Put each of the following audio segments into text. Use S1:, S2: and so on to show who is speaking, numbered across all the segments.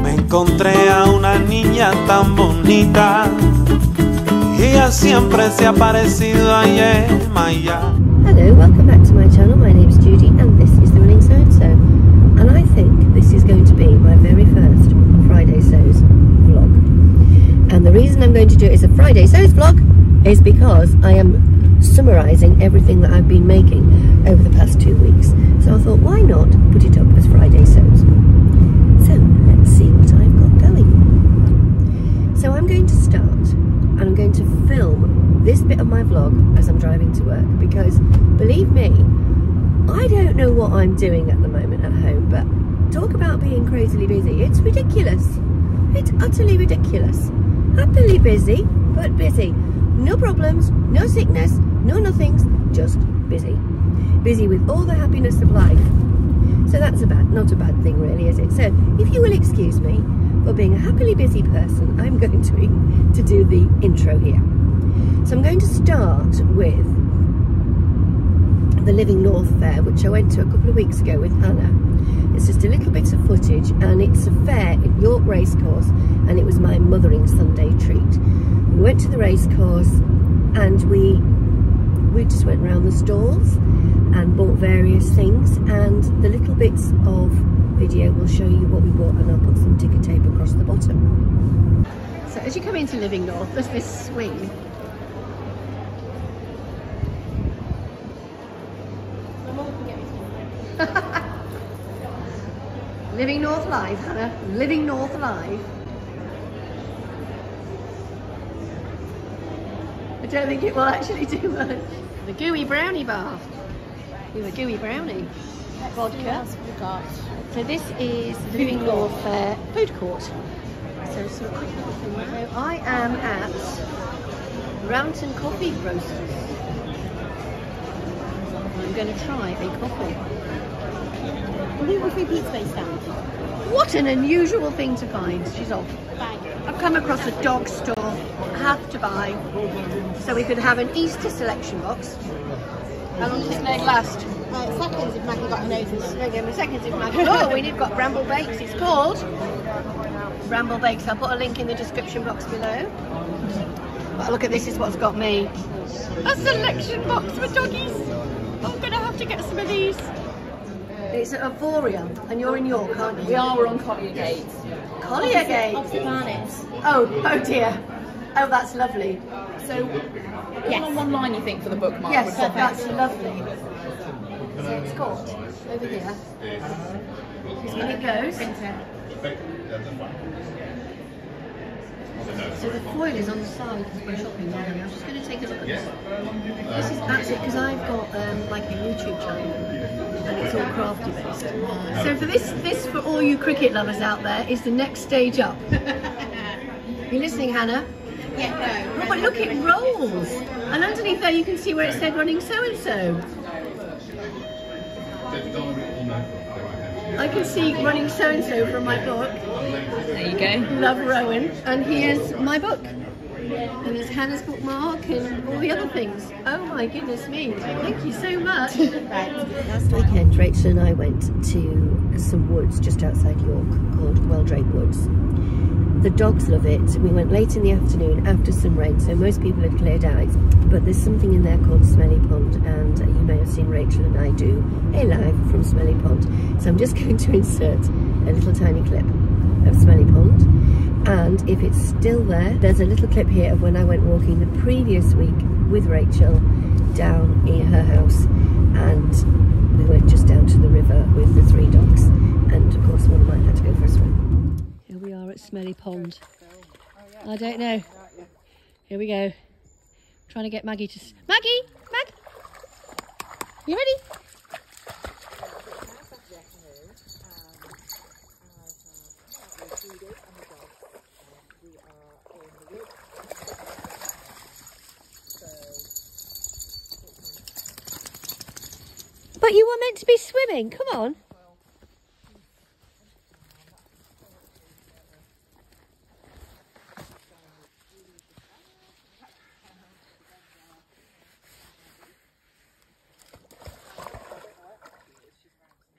S1: Encontré a una niña tan bonita y ella siempre se ha parecido a Maya.
S2: Hello, welcome back to my channel. My name's Judy and this is the Running So and So, and I think this is going to be my very first Friday Sews vlog. And the reason I'm going to do it as a Friday Sews vlog is because I am summarising everything that I've been making over the past 2 weeks. So I thought, why not put it up as Friday Sews? So let's see what I've got going. So I'm going to start and I'm going to film this bit of my vlog as I'm driving to work, because believe me, I don't know what I'm doing at the moment at home, but talk about being crazily busy. It's ridiculous. It's utterly ridiculous. Happily busy, but busy. No problems, no sickness, no nothings, just busy. Busy with all the happiness of life. So that's not a bad thing really, is it? So if you will excuse me for being a happily busy person, I'm going to do the intro here. So I'm going to start with the Living North Fair, which I went to a couple of weeks ago with Hannah. It's just a little bit of footage, and it's a fair at York Racecourse, and it was my Mothering Sunday treat. We went to the racecourse and we just went around the stalls and bought various things, and the little bits of video will show you what we bought, and I'll put some ticker tape across the bottom. So as you come into Living North, there's this swing. Living North Live, Hannah. Living North Live. I don't think it will actually do much. The gooey brownie bar. With a gooey brownie. Vodka. So this is the Living North Fair food court. So some quick little thing. So I am at Rounton Coffee Roasters. I'm going to try a coffee.
S3: Gluten-free pizza base stand.
S2: What an unusual thing to find. She's off.
S3: Bang.
S2: I've come across a dog store. Have to buy. So we could have an Easter selection box. How long does it last?
S3: Seconds if Maggie got her noses.
S2: Seconds if Maggie. Oh, we've got Bramble Bakes. It's called Bramble Bakes. I'll put a link in the description box below. But look at this, is what's got me. A selection box for doggies. I'm going to have to get some of these. It's at Avoria, and you're in York, aren't you?
S3: We are, we're on Collier Gate.
S2: Collier Gate?
S3: Opposite Barnett's.
S2: Oh dear. Oh, that's lovely.
S3: So, yes. On one line, you think, for the bookmark?
S2: Yes, that's lovely. So it's got, over here, and it goes. So the foil is on the side because we're shopping there. I'm just going to take a look at this. That's it, because I've got like a YouTube channel and it's all crafty based. So for this for all you cricket lovers out there, is the next stage up. You listening, Hannah?
S3: Yeah, no.
S2: Oh, but look, it rolls, and underneath there you can see where it said Running So and So. I can see Running So and So from my book.
S3: There you go.
S2: Love Rowan, and here's my book. And there's Hannah's bookmark and all the other things. Oh my goodness me, thank you so much.
S3: Right.
S2: Last weekend, Rachel and I went to some woods just outside York called Weldrake Woods. The dogs love it. We went late in the afternoon after some rain, so most people had cleared out. But there's something in there called Smelly Pond, and you may have seen Rachel and I do a live from Smelly Pond. So I'm just going to insert a little tiny clip of Smelly Pond. And if it's still there, there's a little clip here of when I went walking the previous week with Rachel down in her house, and we went just down to the river with the 3 dogs, and of course one of mine had to go for a swim. Here we are at Smelly Pond. I don't know. Here we go. Trying to get Maggie to... Maggie! Mag! You ready? But you were meant to be swimming. Come on.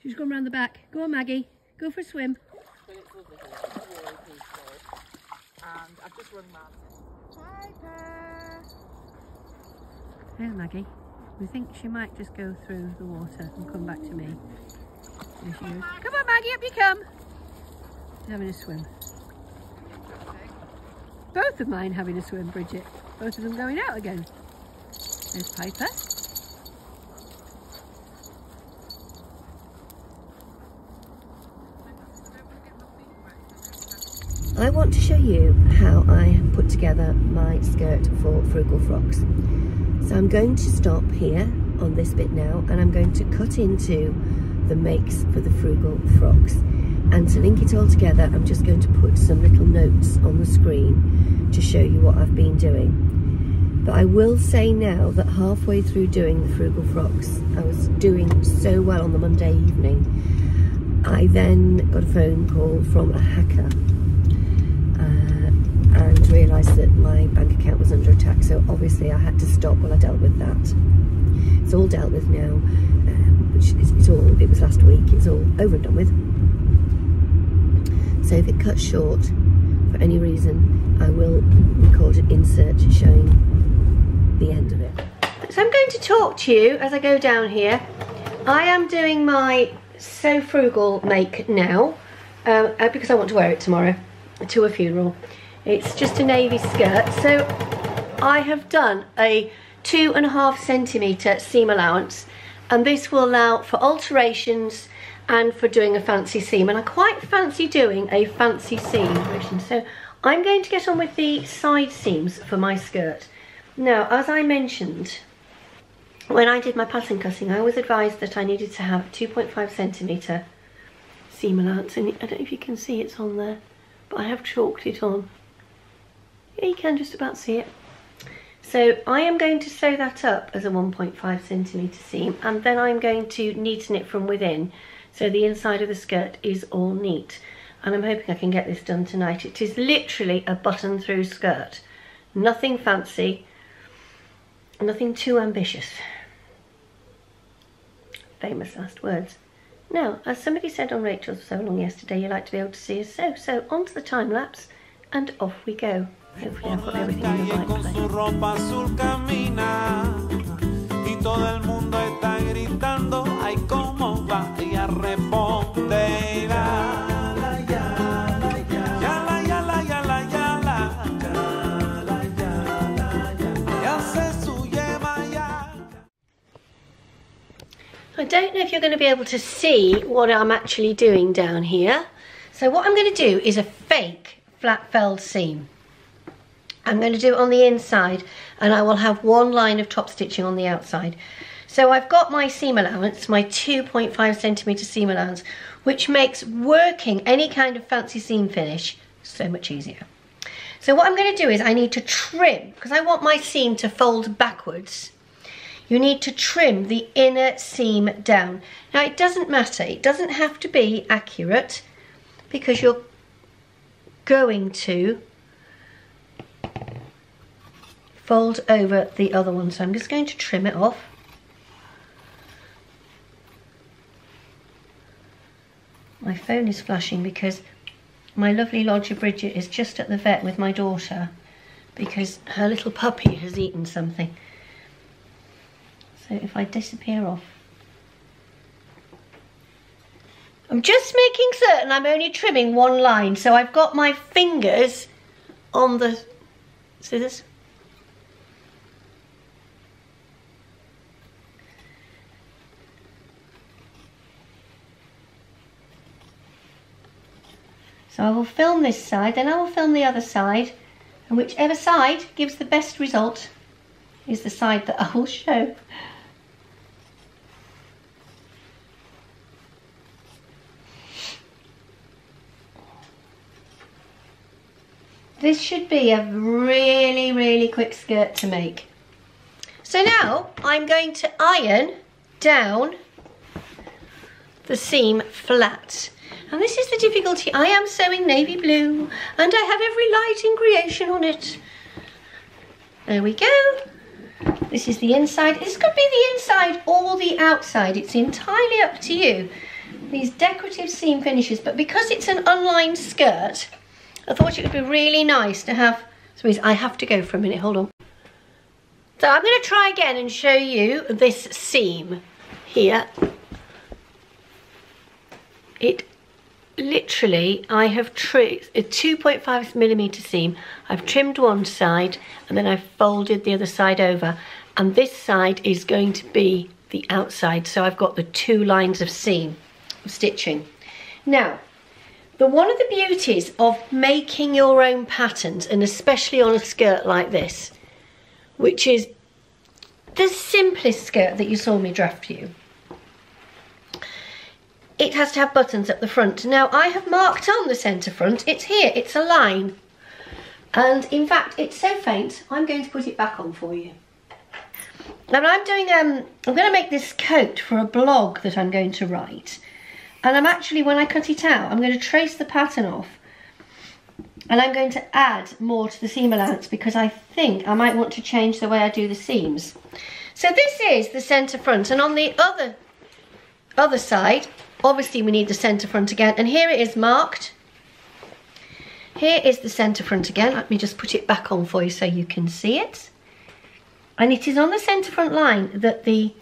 S2: She's gone round the back. Go on, Maggie. Go for a swim.
S3: But it's lovely here. It's really peaceful. And I've just rung Martin. Piper!
S2: Here, Maggie. We think she might just go through the water and come back to me. There she goes. Come on, Maggie, up you come. She's having a swim. Both of mine having a swim, Bridget. Both of them going out again. There's Piper. I want to show you how I have put together my skirt for Frugal Frocks. So I'm going to stop here on this bit now, and I'm going to cut into the makes for the Frugal Frocks. And to link it all together, I'm just going to put some little notes on the screen to show you what I've been doing. But I will say now that halfway through doing the Frugal Frocks, I was doing so well on the Monday evening. I then got a phone call from a hacker and realised that my bank account was under attack, so obviously I had to stop while I dealt with that. It's all dealt with now, it was last week, it's all over and done with. So if it cuts short for any reason, I will record an insert showing the end of it. So I'm going to talk to you as I go down here. I am doing my So Frugal make now, because I want to wear it tomorrow to a funeral. It's just a navy skirt, so I have done a 2.5 centimetre seam allowance, and this will allow for alterations and for doing a fancy seam, and I quite fancy doing a fancy seam version. So I'm going to get on with the side seams for my skirt. Now, as I mentioned, when I did my pattern cutting, I was advised that I needed to have 2.5 centimetre seam allowance, and I don't know if you can see it's on there, but I have chalked it on. Yeah, you can just about see it. So I am going to sew that up as a 1.5 centimetre seam, and then I'm going to neaten it from within, so the inside of the skirt is all neat. And I'm hoping I can get this done tonight. It is literally a button through skirt. Nothing fancy, nothing too ambitious. Famous last words. Now, as somebody said on Rachel's So Long yesterday, you like to be able to see us sew. So onto the time lapse, and off we go. Hopefully I've got everything in the right I don't know if you're going to be able to see what I'm actually doing down here. So what I'm going to do is a fake flat felled seam. I'm going to do it on the inside, and I will have one line of top stitching on the outside. So I've got my seam allowance, my 2.5 centimetre seam allowance, which makes working any kind of fancy seam finish so much easier. So what I'm going to do is I need to trim, because I want my seam to fold backwards. You need to trim the inner seam down. Now it doesn't matter, it doesn't have to be accurate, because you're going to fold over the other one. So I'm just going to trim it off. My phone is flashing because my lovely lodger Bridget is just at the vet with my daughter because her little puppy has eaten something. So if I disappear off. I'm just making certain I'm only trimming one line, so I've got my fingers on the scissors. So I will film this side, then I will film the other side, and whichever side gives the best result is the side that I will show. This should be a really, really quick skirt to make. So now I'm going to iron down the seam flat. And this is the difficulty. I am sewing navy blue and I have every light in creation on it. There we go. This is the inside. This could be the inside or the outside. It's entirely up to you. these decorative seam finishes, but because it's an unlined skirt, I thought it would be really nice to have, so I have to go for a minute, hold on. So I'm going to try again and show you this seam here. It literally, I have trimmed a 2.5mm seam. I've trimmed one side and then I've folded the other side over, and this side is going to be the outside, so I've got the 2 lines of seam of stitching. Now, one of the beauties of making your own patterns, and especially on a skirt like this, which is the simplest skirt that you saw me draft you, it has to have buttons at the front. Now, I have marked on the centre front, it's here, it's a line, and in fact it's so faint I'm going to put it back on for you. Now I'm doing I'm going to make this coat for a blog that I'm going to write, and I'm actually, when I cut it out, I'm going to trace the pattern off, and I'm going to add more to the seam allowance because I think I might want to change the way I do the seams. So this is the centre front, and on the other side, obviously we need the centre front again, and here it is marked. Here is the centre front again. Let me just put it back on for you so you can see it. And it is on the centre front line that the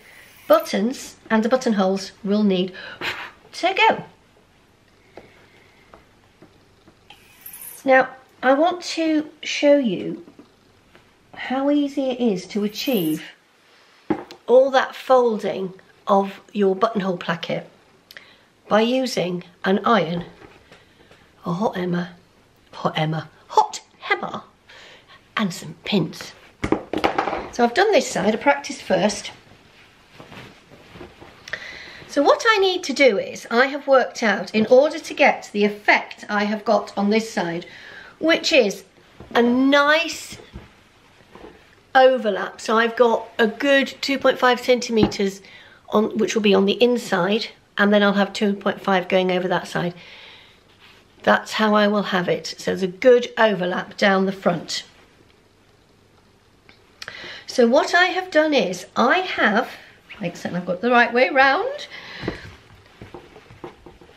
S2: buttons and the buttonholes will need to go. Now, I want to show you how easy it is to achieve all that folding of your buttonhole placket by using an iron, a hot hammer, and some pins. So I've done this side, I practiced first. So what I need to do is, I have worked out, in order to get the effect I have got on this side, which is a nice overlap. So I've got a good 2.5cm on, which will be on the inside, and then I'll have 2.5 going over that side. That's how I will have it. So there's a good overlap down the front. So what I have done is, I have, make certain I've got the right way round,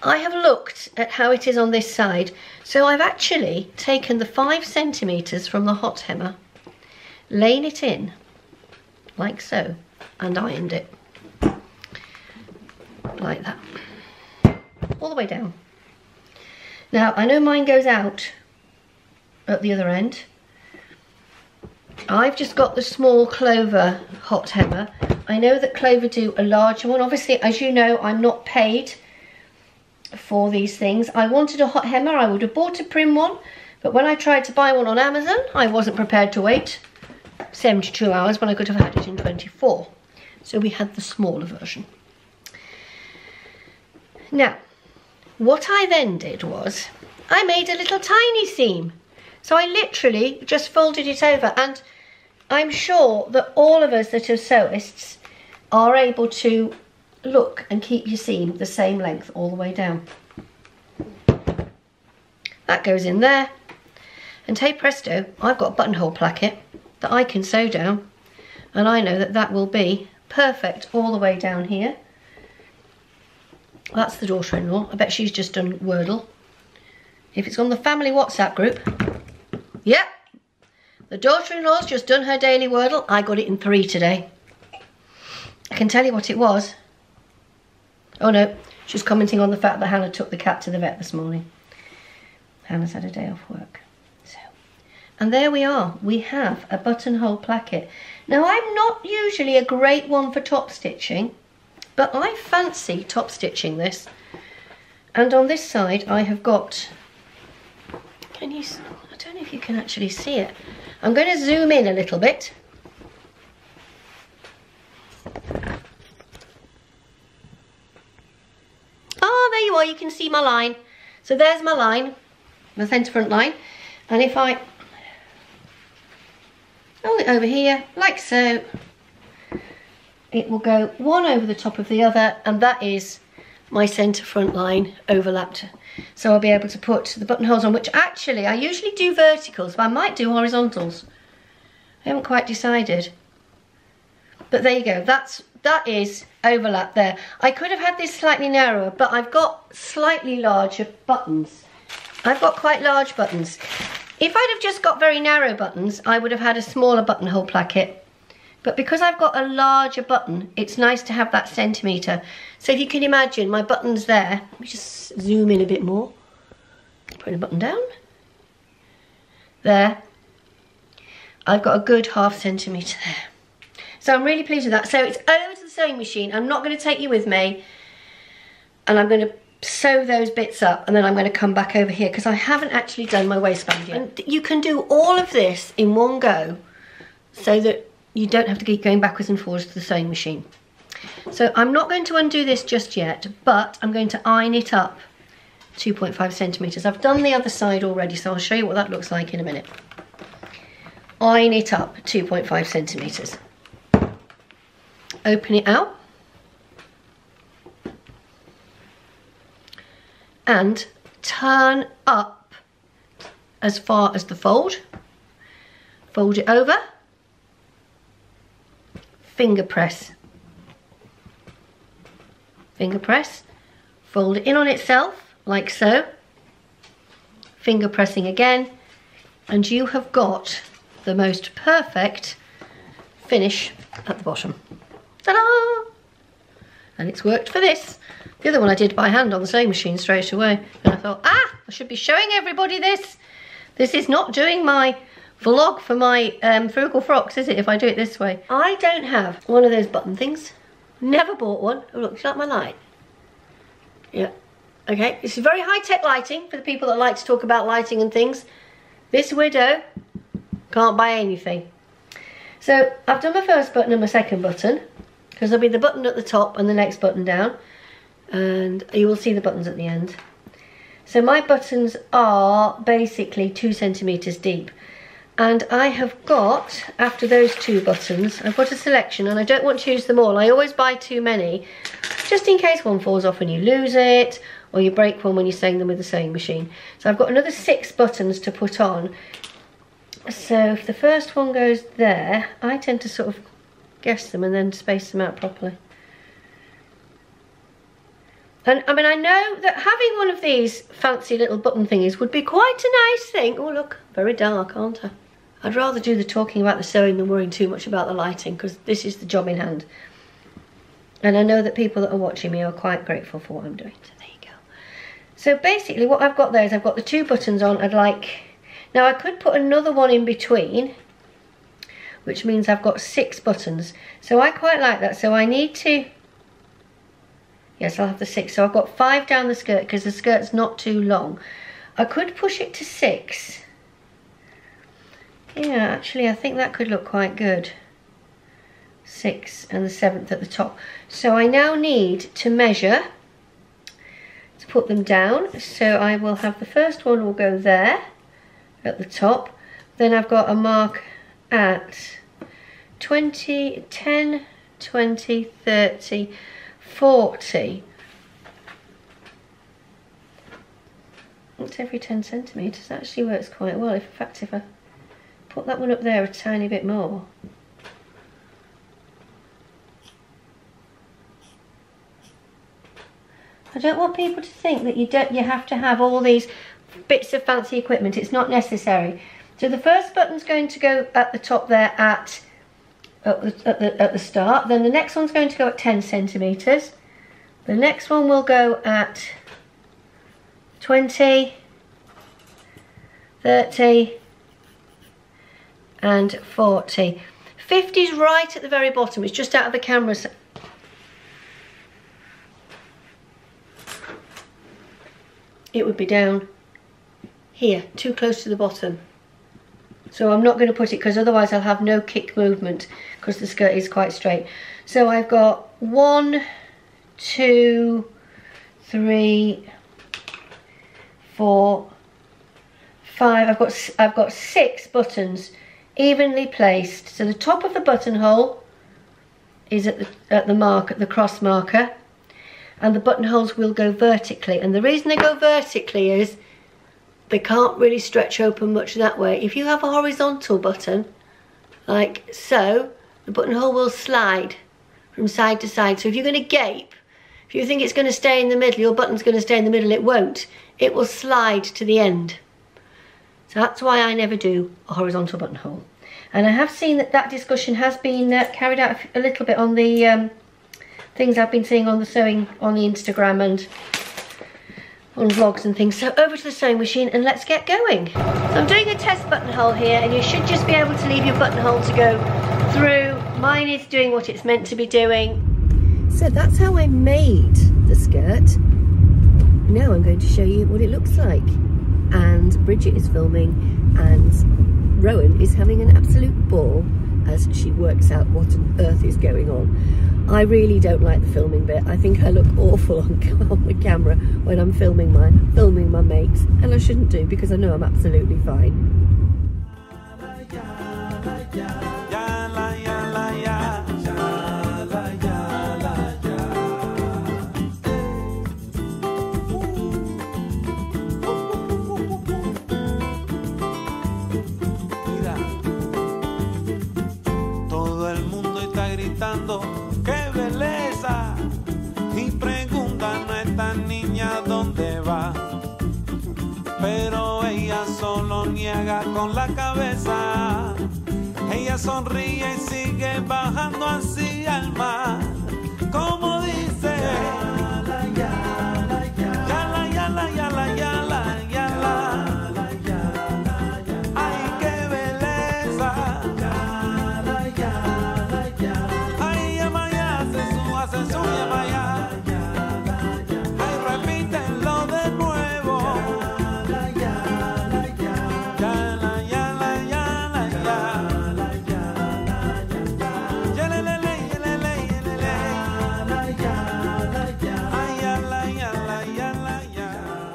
S2: I have looked at how it is on this side. So I've actually taken the 5cm from the hot hammer, laid it in, like so, and ironed it. Like that. All the way down. Now, I know mine goes out at the other end. I've just got the small Clover hot hammer. I know that Clover do a larger one. Obviously, as you know, I'm not paid for these things. I wanted a hot hammer. I would have bought a prim one, but when I tried to buy one on Amazon, I wasn't prepared to wait 72 hours when I could have had it in 24. So we had the smaller version. Now, what I then did was, I made a little tiny seam. So I literally just folded it over, and I'm sure that all of us that are sewists are able to look and keep your seam the same length all the way down. That goes in there, and hey presto, I've got a buttonhole placket that I can sew down, and I know that that will be perfect all the way down here. That's the daughter-in-law. I bet she's just done Wordle. If it's on the family WhatsApp group, yep, the daughter-in-law's just done her daily Wordle. I got it in 3 today. I can tell you what it was. Oh no, she was commenting on the fact that Hannah took the cat to the vet this morning. Hannah's had a day off work. So, and there we are. We have a buttonhole placket. Now, I'm not usually a great one for top stitching, but I fancy top stitching this. And on this side, I have got, I don't know if you can actually see it. I'm going to zoom in a little bit. Oh, there you are, you can see my line. So there's my line, my centre front line. And if I hold it over here, like so, it will go one over the top of the other, and that is my centre front line overlapped. So I'll be able to put the buttonholes on, which actually I usually do verticals, but I might do horizontals. I haven't quite decided. But there you go, that is overlap there. I could have had this slightly narrower, but I've got slightly larger buttons. I've got quite large buttons. If I'd have just got very narrow buttons, I would have had a smaller buttonhole placket. But because I've got a larger button, it's nice to have that centimetre. So if you can imagine my buttons there, let me just zoom in a bit more. Putting a button down. There. I've got a good ½ centimetre there. So I'm really pleased with that. So it's over to the sewing machine. I'm not going to take you with me. And I'm going to sew those bits up, and then I'm going to come back over here because I haven't actually done my waistband yet. And you can do all of this in one go so that you don't have to keep going backwards and forwards to the sewing machine. So I'm not going to undo this just yet, but I'm going to iron it up 2.5 centimetres. I've done the other side already, so I'll show you what that looks like in a minute. Iron it up 2.5 centimetres. Open it out. And turn up as far as the fold. Fold it over. Finger press. Finger press. Fold it in on itself, like so. Finger pressing again. And you have got the most perfect finish at the bottom. Ta-da! And it's worked for this. The other one I did by hand on the sewing machine straight away. And I thought, I should be showing everybody this. This is not doing my vlog for my frugal frocks, is it, if I do it this way? I don't have one of those button things. Never bought one. Oh, look, like my light. Yeah. Okay, this is very high-tech lighting for the people that like to talk about lighting and things. This widow can't buy anything. So I've done my first button and my second button, because there'll be the button at the top and the next button down. And you will see the buttons at the end. So my buttons are basically 2 centimetres deep. And I have got, after those 2 buttons, I've got a selection, and I don't want to use them all. I always buy too many, just in case one falls off and you lose it, or you break one when you're sewing them with the sewing machine. So I've got another 6 buttons to put on. So if the first one goes there, I tend to sort of guess them and then space them out properly. And I mean, I know that having one of these fancy little button thingies would be quite a nice thing. Oh look, very dark, aren't I? I'd rather do the talking about the sewing than worrying too much about the lighting, because this is the job in hand. And I know that people that are watching me are quite grateful for what I'm doing. So there you go. So basically what I've got there is I've got the 2 buttons on. Now I could put another one in between, which means I've got 6 buttons. So I quite like that. So I need to... Yes, I'll have the 6. So I've got 5 down the skirt because the skirt's not too long. I could push it to 6. Yeah, actually, I think that could look quite good. 6 and the 7th at the top. So I now need to measure to put them down. So I will have the first one will go there at the top. Then I've got a mark at 20, 10, 20, 30, 40. It's every 10 centimetres. That actually works quite well. In fact, if I put that one up there a tiny bit more. I don't want people to think that you have to have all these bits of fancy equipment. It's not necessary. So the first button's going to go at the top there at the start. Then the next one's going to go at 10 centimetres. The next one will go at 20, 30 and 40. 50's right at the very bottom. It's just out of the camera. It would be down here, too close to the bottom. So I'm not going to put it, because otherwise I'll have no kick movement, because the skirt is quite straight. So I've got 1, 2, 3, 4, 5. I've got 6 buttons evenly placed. So the top of the buttonhole is at the cross marker, and the buttonholes will go vertically. And the reason they go vertically is they can't really stretch open much that way. If you have a horizontal button, like so, the buttonhole will slide from side to side. So if you're going to gape, if you think it's going to stay in the middle, your button's going to stay in the middle, it won't. It will slide to the end. So that's why I never do a horizontal buttonhole. And I have seen that that discussion has been carried out a little bit on the things I've been seeing on the sewing, on the Instagram and on vlogs and things. So over to the sewing machine and let's get going. So I'm doing a test buttonhole here, and you should just be able to leave your buttonhole to go through. Mine is doing what it's meant to be doing. So that's how I made the skirt. Now I'm going to show you what it looks like. And Bridget is filming, and Rowan is having an absolute ball as she works out what on earth is going on. I really don't like the filming bit. I think I look awful on the camera when I'm filming my mates, and I shouldn't do, because I know I'm absolutely fine.
S1: ¡Qué belleza! Y preguntan a esta niña dónde va. Pero ella solo niega con la cabeza. Ella sonríe y sigue bajando así al mar. Como dice, yala, yala, yala, yala, yala, yala, yala.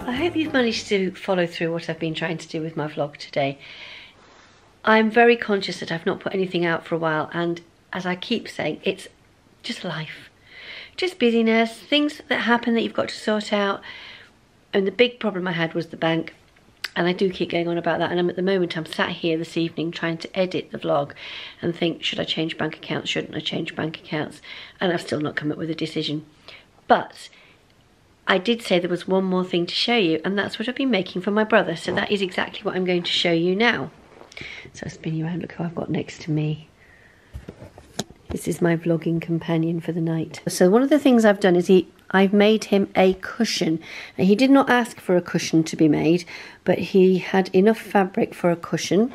S2: I hope you've managed to follow through what I've been trying to do with my vlog today. I'm very conscious that I've not put anything out for a while, and as I keep saying, it's just life. Just busyness, things that happen that you've got to sort out. And the big problem I had was the bank, and I do keep going on about that, and at the moment I'm sat here this evening trying to edit the vlog and think, should I change bank accounts, shouldn't I change bank accounts? And I've still not come up with a decision. But I did say there was one more thing to show you, and that's what I've been making for my brother. So that is exactly what I'm going to show you now. So I'll spin you around, look who I've got next to me. This is my vlogging companion for the night. So one of the things I've done is I've made him a cushion. Now, he did not ask for a cushion to be made, but he had enough fabric for a cushion,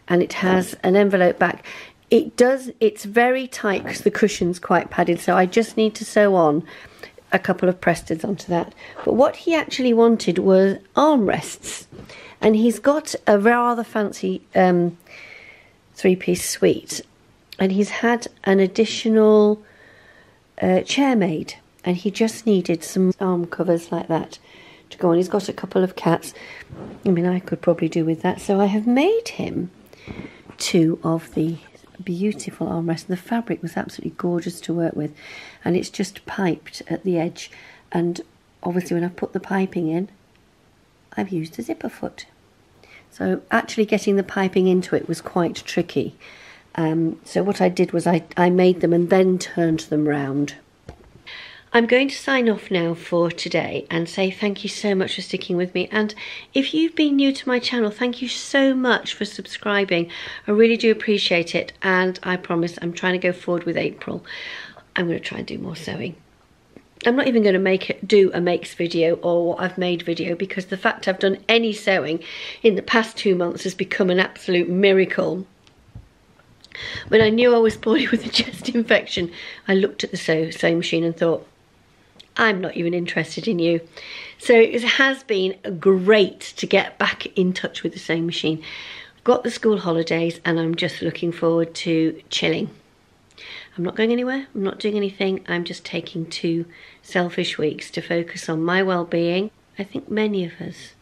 S2: and it has an envelope back. It's very tight because the cushion's quite padded, so I just need to sew on a couple of Prestons onto that. But what he actually wanted was armrests, and he's got a rather fancy three-piece suite, and he's had an additional chair made, and he just needed some arm covers like that to go on. He's got a couple of cats. I mean, I could probably do with that, so I have made him two of the beautiful armrests. The fabric was absolutely gorgeous to work with, and it's just piped at the edge, and obviously when I put the piping in, I've used a zipper foot, so actually getting the piping into it was quite tricky. So what I did was I made them and then turned them round. I'm going to sign off now for today and say thank you so much for sticking with me, and if you've been new to my channel, thank you so much for subscribing. I really do appreciate it, and I promise I'm trying to go forward with April. I'm going to try and do more sewing. I'm not even going to do a makes video or what I've made video, because the fact I've done any sewing in the past 2 months has become an absolute miracle. When I knew I was poorly with a chest infection, I looked at the sewing machine and thought, I'm not even interested in you. So it has been great to get back in touch with the sewing machine. I've got the school holidays and I'm just looking forward to chilling. I'm not going anywhere, I'm not doing anything, I'm just taking 2 selfish weeks to focus on my well-being. I think many of us,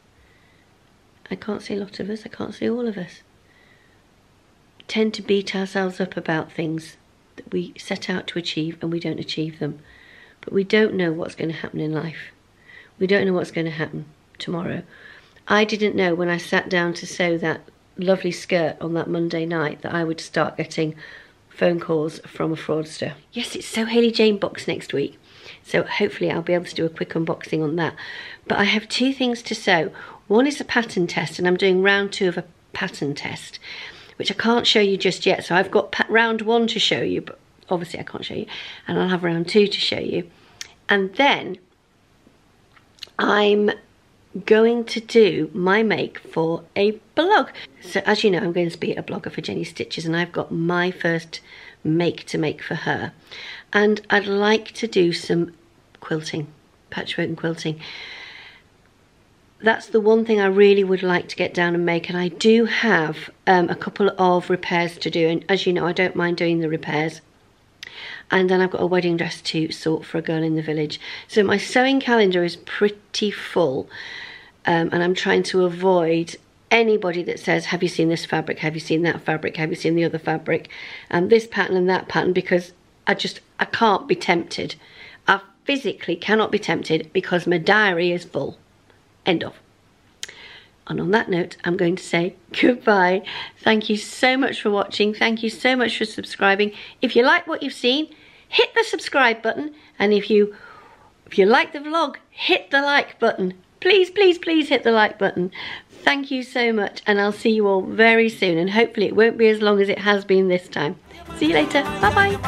S2: I can't say a lot of us, I can't say all of us, tend to beat ourselves up about things that we set out to achieve and we don't achieve them. But we don't know what's going to happen in life. We don't know what's going to happen tomorrow. I didn't know when I sat down to sew that lovely skirt on that Monday night that I would start getting phone calls from a fraudster. Yes, it's So Hayley Jane box next week, so hopefully I'll be able to do a quick unboxing on that. But I have 2 things to sew. One is a pattern test, and I'm doing round 2 of a pattern test, which I can't show you just yet. So I've got round 1 to show you, but obviously I can't show you, and I'll have round 2 to show you. And then I'm going to do my make for a blog. So as you know, I'm going to be a blogger for Jenny Stitches, and I've got my first make to make for her. And I'd like to do some quilting, patchwork and quilting. That's the one thing I really would like to get down and make, and I do have a couple of repairs to do, and as you know, I don't mind doing the repairs. And then I've got a wedding dress to sort for a girl in the village. So my sewing calendar is pretty full, and I'm trying to avoid anybody that says, have you seen this fabric, have you seen that fabric, have you seen the other fabric, this pattern and that pattern, because I can't be tempted. I physically cannot be tempted because my diary is full. End of. And on that note, I'm going to say goodbye. Thank you so much for watching. Thank you so much for subscribing. If you like what you've seen, hit the subscribe button. And if you like the vlog, hit the like button. Please, please, please hit the like button. Thank you so much. And I'll see you all very soon. And hopefully it won't be as long as it has been this time. See you later. Bye-bye.